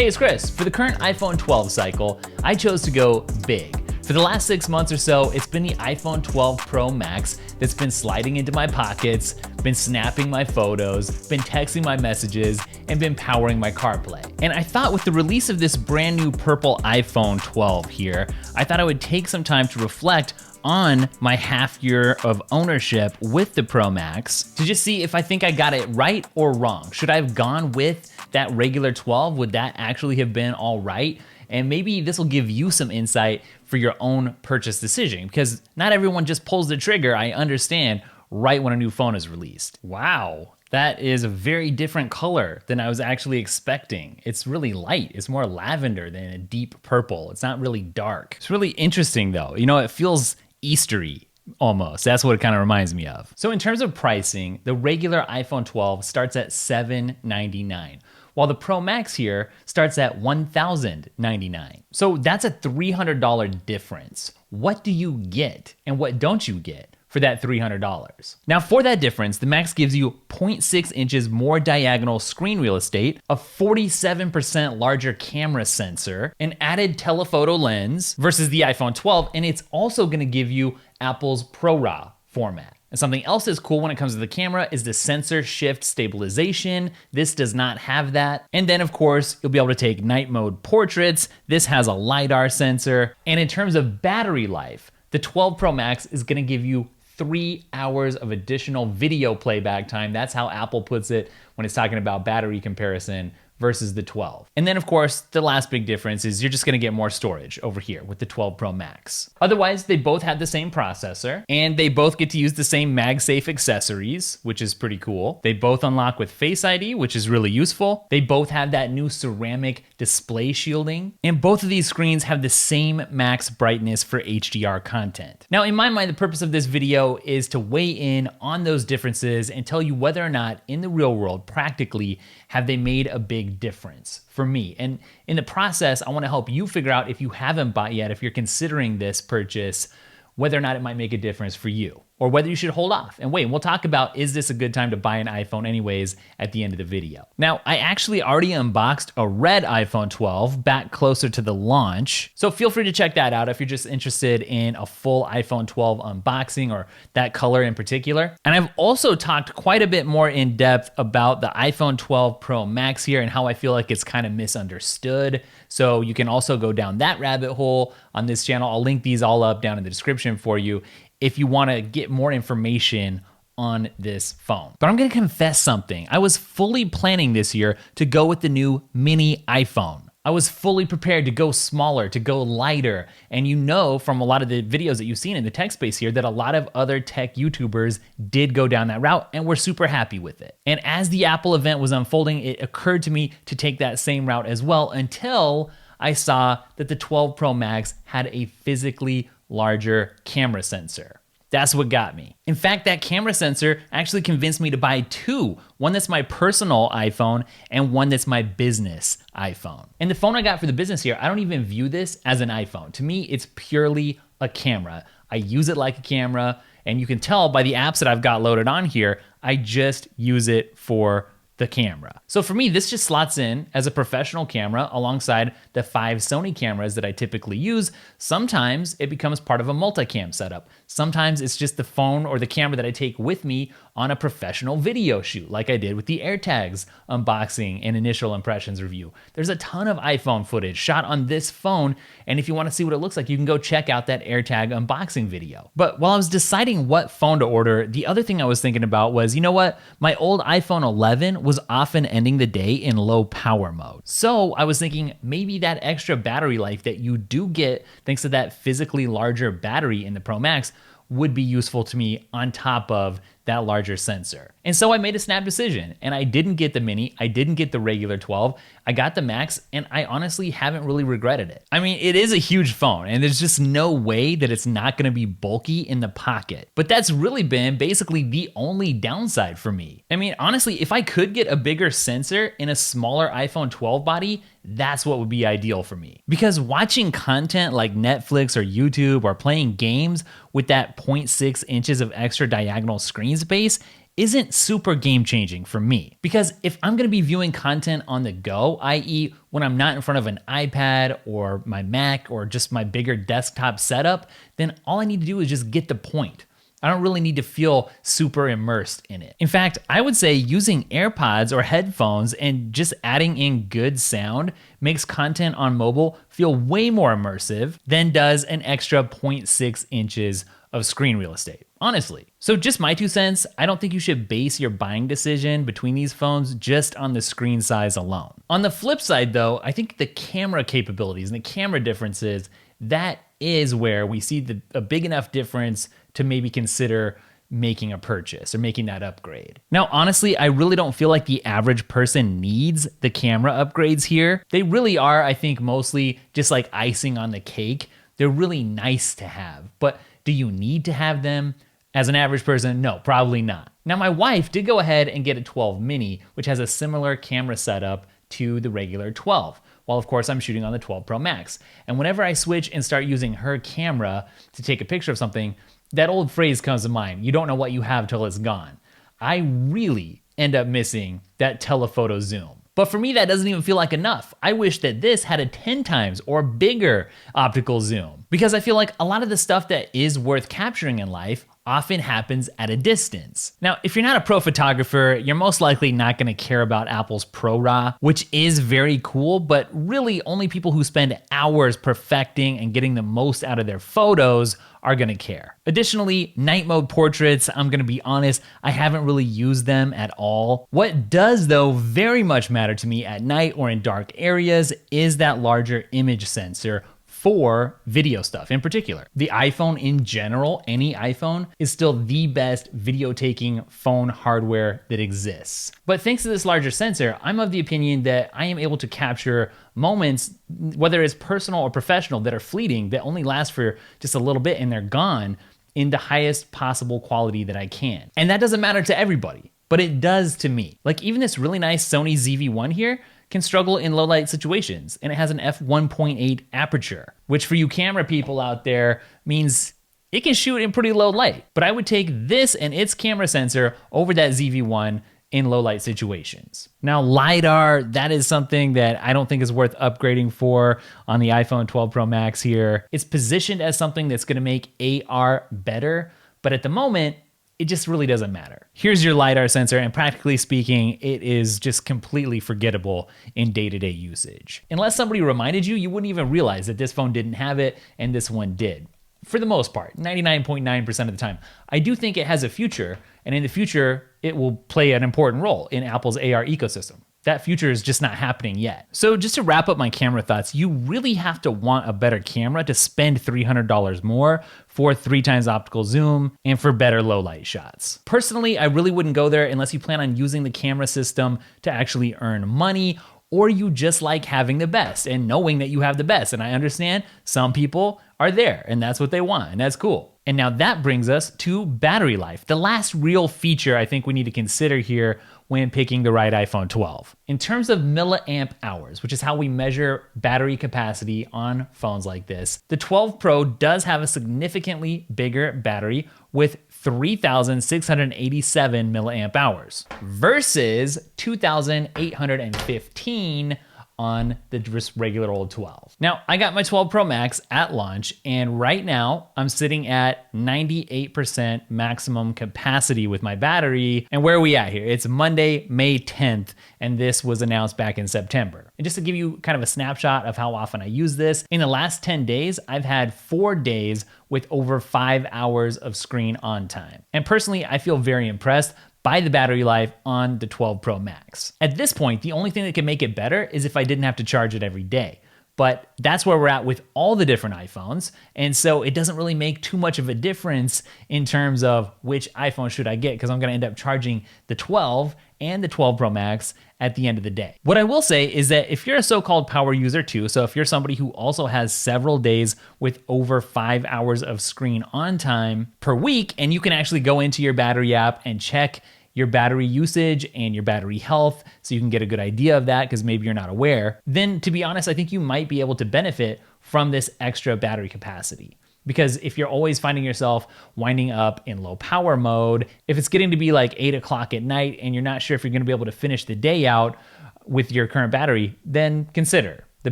Hey, it's Chris. For the current iPhone 12 cycle, I chose to go big. For the last 6 months or so, it's been the iPhone 12 Pro Max that's been sliding into my pockets, been snapping my photos, been texting my messages, and been powering my CarPlay. And I thought with the release of this brand new purple iPhone 12 here, I thought I would take some time to reflect on my half year of ownership with the Pro Max to just see if I think I got it right or wrong. Should I have gone with that regular 12? Would that actually have been all right? And maybe this will give you some insight for your own purchase decision, because not everyone just pulls the trigger, I understand, right when a new phone is released. Wow, that is a very different color than I was actually expecting. It's really light. It's more lavender than a deep purple. It's not really dark. It's really interesting though. You know, it feels Eastery almost. That's what it kind of reminds me of. So in terms of pricing, the regular iPhone 12 starts at $799. While the Pro Max here starts at $1,099. So that's a $300 difference. What do you get and what don't you get for that $300? Now for that difference, the Max gives you 0.6 inches more diagonal screen real estate, a 47% larger camera sensor, an added telephoto lens versus the iPhone 12, and it's also gonna give you Apple's ProRAW format. And something else that's cool when it comes to the camera is the sensor shift stabilization. This does not have that. And then of course, you'll be able to take night mode portraits. This has a LiDAR sensor. And in terms of battery life, the 12 Pro Max is gonna give you 3 hours of additional video playback time. That's how Apple puts it when it's talking about battery comparison versus the 12. And then of course, the last big difference is you're just gonna get more storage over here with the 12 Pro Max. Otherwise, they both have the same processor and they both get to use the same MagSafe accessories, which is pretty cool. They both unlock with Face ID, which is really useful. They both have that new ceramic display shielding, and both of these screens have the same max brightness for HDR content. Now, in my mind, the purpose of this video is to weigh in on those differences and tell you whether or not in the real world, practically, have they made a big difference for me. And in the process, I wanna help you figure out if you haven't bought yet, if you're considering this purchase, whether or not it might make a difference for you, or whether you should hold off and wait. And we'll talk about, is this a good time to buy an iPhone anyways at the end of the video. Now, I actually already unboxed a red iPhone 12 back closer to the launch. So feel free to check that out if you're just interested in a full iPhone 12 unboxing or that color in particular. And I've also talked quite a bit more in depth about the iPhone 12 Pro Max here and how I feel like it's kind of misunderstood. So you can also go down that rabbit hole on this channel. I'll link these all up down in the description for you if you want to get more information on this phone. But I'm going to confess something. I was fully planning this year to go with the new mini iPhone. I was fully prepared to go smaller, to go lighter. And you know from a lot of the videos that you've seen in the tech space here that a lot of other tech YouTubers did go down that route and we're super happy with it. And as the Apple event was unfolding, it occurred to me to take that same route as well until I saw that the 12 Pro Max had a physically larger camera sensor. That's what got me. In fact, that camera sensor actually convinced me to buy two. One that's my personal iPhone and one that's my business iPhone. And the phone I got for the business here, I don't even view this as an iPhone. To me, it's purely a camera. I use it like a camera, and you can tell by the apps that I've got loaded on here, I just use it for the camera. So for me, this just slots in as a professional camera alongside the 5 Sony cameras that I typically use. Sometimes it becomes part of a multicam setup. Sometimes it's just the phone or the camera that I take with me on a professional video shoot, like I did with the AirTags unboxing and initial impressions review. There's a ton of iPhone footage shot on this phone, and if you want to see what it looks like, you can go check out that AirTag unboxing video. But while I was deciding what phone to order, the other thing I was thinking about was, you know what? My old iPhone 11 was often ending the day in low power mode. So I was thinking maybe that extra battery life that you do get thanks to that physically larger battery in the Pro Max would be useful to me on top of that larger sensor. And so I made a snap decision, and I didn't get the mini, I didn't get the regular 12, I got the Max, and I honestly haven't really regretted it. I mean, it is a huge phone, and there's just no way that it's not gonna be bulky in the pocket. But that's really been basically the only downside for me. I mean, honestly, if I could get a bigger sensor in a smaller iPhone 12 body, that's what would be ideal for me. Because watching content like Netflix or YouTube or playing games with that 0.6 inches of extra diagonal screen space isn't super game changing for me. Because if I'm gonna be viewing content on the go, i.e. when I'm not in front of an iPad or my Mac or just my bigger desktop setup, then all I need to do is just get the point. I don't really need to feel super immersed in it. In fact, I would say using AirPods or headphones and just adding in good sound makes content on mobile feel way more immersive than does an extra 0.6 inches of screen real estate, honestly. So just my 2 cents, I don't think you should base your buying decision between these phones just on the screen size alone. On the flip side though, I think the camera capabilities and the camera differences, that is where we see a big enough difference to maybe consider making a purchase or making that upgrade. Now, honestly, I really don't feel like the average person needs the camera upgrades here. They really are, I think, mostly just like icing on the cake. They're really nice to have, but do you need to have them? As an average person, no, probably not. Now, my wife did go ahead and get a 12 mini, which has a similar camera setup to the regular 12. While of course I'm shooting on the 12 Pro Max. And whenever I switch and start using her camera to take a picture of something, that old phrase comes to mind: you don't know what you have till it's gone. I really end up missing that telephoto zoom. But for me, that doesn't even feel like enough. I wish that this had a 10 times or bigger optical zoom, because I feel like a lot of the stuff that is worth capturing in life often happens at a distance. Now, if you're not a pro photographer, you're most likely not gonna care about Apple's ProRAW, which is very cool, but really only people who spend hours perfecting and getting the most out of their photos are gonna care. Additionally, night mode portraits, I'm gonna be honest, I haven't really used them at all. What does though very much matter to me at night or in dark areas is that larger image sensor for video stuff in particular. The iPhone in general, any iPhone, is still the best video taking phone hardware that exists. But thanks to this larger sensor, I'm of the opinion that I am able to capture moments, whether it's personal or professional, that are fleeting, that only last for just a little bit and they're gone, in the highest possible quality that I can. And that doesn't matter to everybody, but it does to me. Like even this really nice Sony ZV-1 here can struggle in low light situations, and it has an f1.8 aperture, which for you camera people out there means it can shoot in pretty low light. But I would take this and its camera sensor over that ZV-1 in low light situations. Now LiDAR, that is something that I don't think is worth upgrading for on the iPhone 12 Pro Max here. It's positioned as something that's gonna make AR better, but at the moment, it just really doesn't matter. Here's your LiDAR sensor, and practically speaking, it is just completely forgettable in day-to-day usage. Unless somebody reminded you, you wouldn't even realize that this phone didn't have it and this one did. For the most part, 99.9% of the time. I do think it has a future, and in the future, it will play an important role in Apple's AR ecosystem. That future is just not happening yet. So just to wrap up my camera thoughts, you really have to want a better camera to spend $300 more for 3 times optical zoom and for better low light shots. Personally, I really wouldn't go there unless you plan on using the camera system to actually earn money, or you just like having the best and knowing that you have the best. And I understand some people are there and that's what they want, and that's cool. And now that brings us to battery life, the last real feature I think we need to consider here when picking the right iPhone 12. In terms of milliamp hours, which is how we measure battery capacity on phones like this, the 12 Pro does have a significantly bigger battery with 3,687 milliamp hours versus 2,815 on the just regular old 12. Now, I got my 12 Pro Max at launch, and right now I'm sitting at 98% maximum capacity with my battery. And where are we at here? It's Monday, May 10th, and this was announced back in September. And just to give you kind of a snapshot of how often I use this, in the last 10 days, I've had 4 days with over 5 hours of screen on time. And personally, I feel very impressed by the battery life on the 12 Pro Max. At this point, the only thing that can make it better is if I didn't have to charge it every day. But that's where we're at with all the different iPhones. And so it doesn't really make too much of a difference in terms of which iPhone should I get, because I'm gonna end up charging the 12 and the 12 Pro Max at the end of the day. What I will say is that if you're a so-called power user too, so if you're somebody who also has several days with over 5 hours of screen on time per week, and you can actually go into your battery app and check your battery usage and your battery health so you can get a good idea of that, because maybe you're not aware, then to be honest, I think you might be able to benefit from this extra battery capacity. Because if you're always finding yourself winding up in low power mode, if it's getting to be like 8 o'clock at night and you're not sure if you're gonna be able to finish the day out with your current battery, then consider the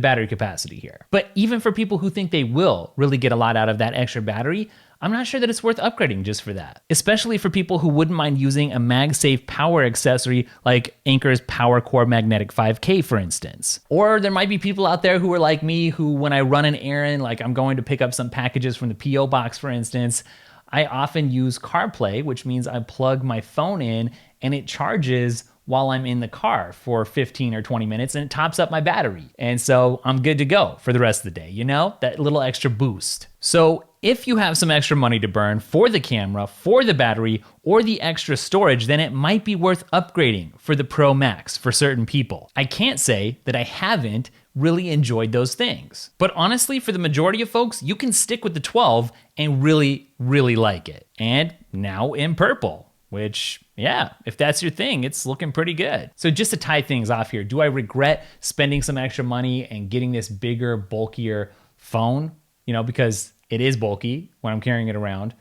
battery capacity here. But even for people who think they will really get a lot out of that extra battery, I'm not sure that it's worth upgrading just for that. Especially for people who wouldn't mind using a MagSafe power accessory like Anker's PowerCore Magnetic 5K, for instance. Or there might be people out there who are like me, who when I run an errand, like I'm going to pick up some packages from the P.O. box, for instance, I often use CarPlay, which means I plug my phone in and it charges while I'm in the car for 15 or 20 minutes and it tops up my battery. And so I'm good to go for the rest of the day, you know, that little extra boost. So if you have some extra money to burn for the camera, for the battery, or the extra storage, then it might be worth upgrading for the Pro Max for certain people. I can't say that I haven't really enjoyed those things. But honestly, for the majority of folks, you can stick with the 12 and really, really like it. And now in purple. Which, yeah, if that's your thing, it's looking pretty good. So just to tie things off here, do I regret spending some extra money and getting this bigger, bulkier phone? You know, because it is bulky when I'm carrying it around.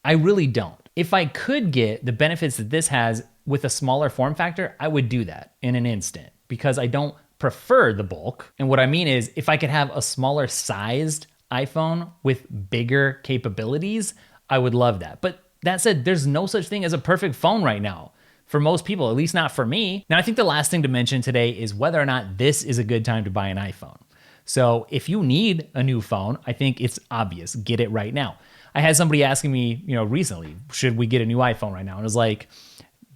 I really don't. If I could get the benefits that this has with a smaller form factor, I would do that in an instant because I don't prefer the bulk. And what I mean is if I could have a smaller sized iPhone with bigger capabilities, I would love that. But that said, there's no such thing as a perfect phone right now for most people, at least not for me. Now, I think the last thing to mention today is whether or not this is a good time to buy an iPhone. So if you need a new phone, I think it's obvious, get it right now. I had somebody asking me, recently, should we get a new iPhone right now? And I was like,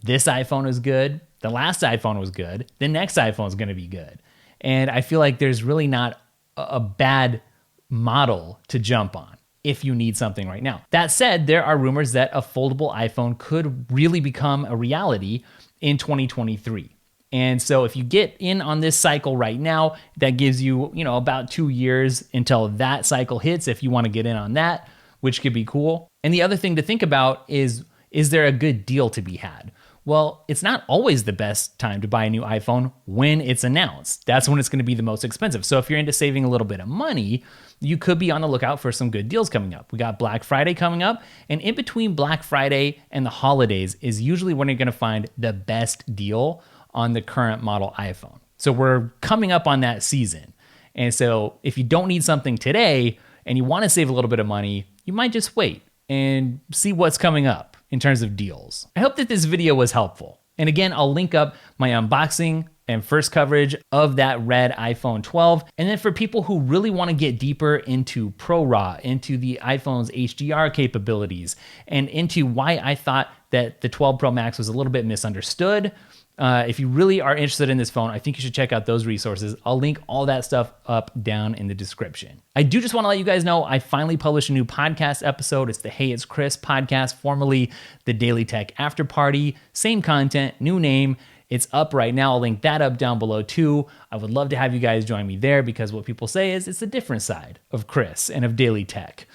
this iPhone is good. The last iPhone was good. The next iPhone is going to be good. And I feel like there's really not a bad model to jump on if you need something right now. That said, there are rumors that a foldable iPhone could really become a reality in 2023. And so if you get in on this cycle right now, that gives you, about 2 years until that cycle hits if you want to get in on that, which could be cool. And the other thing to think about is there a good deal to be had? Well, it's not always the best time to buy a new iPhone when it's announced. That's when it's going to be the most expensive. So if you're into saving a little bit of money, you could be on the lookout for some good deals coming up. We got Black Friday coming up, and in between Black Friday and the holidays is usually when you're going to find the best deal on the current model iPhone. So we're coming up on that season. And so if you don't need something today and you want to save a little bit of money, you might just wait and see what's coming up in terms of deals. I hope that this video was helpful. And again, I'll link up my unboxing and first coverage of that red iPhone 12. And then for people who really want to get deeper into ProRAW, into the iPhone's HDR capabilities, and into why I thought that the 12 Pro Max was a little bit misunderstood, if you really are interested in this phone, I think you should check out those resources. I'll link all that stuff up down in the description. I do just want to let you guys know I finally published a new podcast episode. It's the Hey It's Chris podcast, formerly the Daily Tech After Party. Same content, new name. It's up right now. I'll link that up down below too. I would love to have you guys join me there because what people say is it's a different side of Chris and of Daily Tech.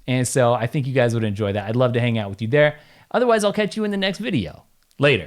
And so I think you guys would enjoy that. I'd love to hang out with you there. Otherwise, I'll catch you in the next video. Later.